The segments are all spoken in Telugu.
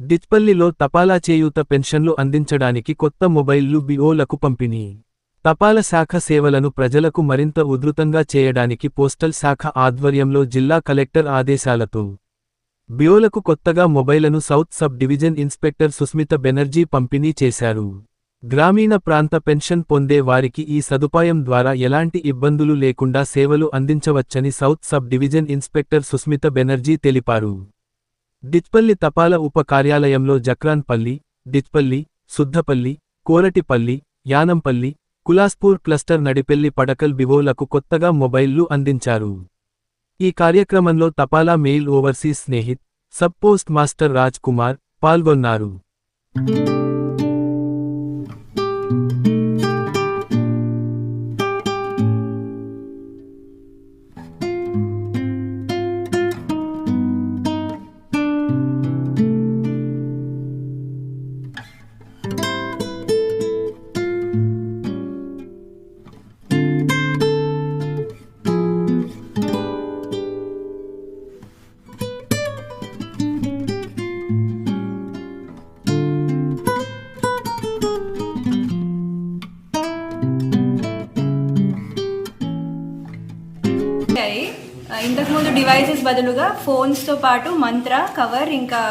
డిచ్పల్లిలో తపాలా చేయూత పెన్షన్లు అందించడానికి కొత్త మొబైల్లు బిఓలకు పంపిణీ. తపాలా శాఖ సేవలను ప్రజలకు మరింత ఉధృతంగా చేయడానికి పోస్టల్ శాఖ ఆధ్వర్యంలో జిల్లా కలెక్టర్ ఆదేశాలతో బిఓలకు కొత్తగా మొబైలను south sub division inspector Susmitha Banerjee పంపిణీ చేశారు. గ్రామీణ ప్రాంత పెన్షన్ పొందే వారికి ఈ సదుపాయం ద్వారా ఎలాంటి ఇబ్బందులు లేకుండా సేవలు అందించవచ్చని south sub division inspector Susmitha Banerjee తెలిపారు. డిచ్పల్లి తపాలా ఉప కార్యాలయంలో జక్రాన్పల్లి, డిచ్పల్లి, సుద్దపల్లి, కోరటిపల్లి, యానంపల్లి, కులాస్పూర్ క్లస్టర్ నడిపెల్లి పడకల్ బిఓలకు కొత్తగా మొబైల్లు అందించారు. ఈ కార్యక్రమంలో తపాలా mail overseer Snehith, sub post master Raj Kumar పాల్గొన్నారు. ఇంతకుముందు డివైసెస్ బదులుగా ఫోన్స్తో పాటు మంత్ర కవర్ ఇంకా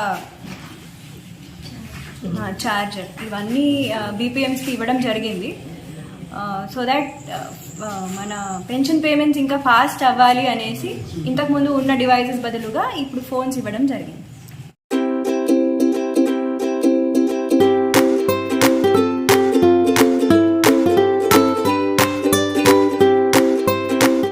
ఛార్జర్ ఇవన్నీ బీపీఎంస్కి ఇవ్వడం జరిగింది. సో దాట్ మన పెన్షన్ పేమెంట్స్ ఇంకా ఫాస్ట్ అవ్వాలి అనేసి ఇంతకుముందు ఉన్న డివైసెస్ బదులుగా ఇప్పుడు ఫోన్స్ ఇవ్వడం జరిగింది.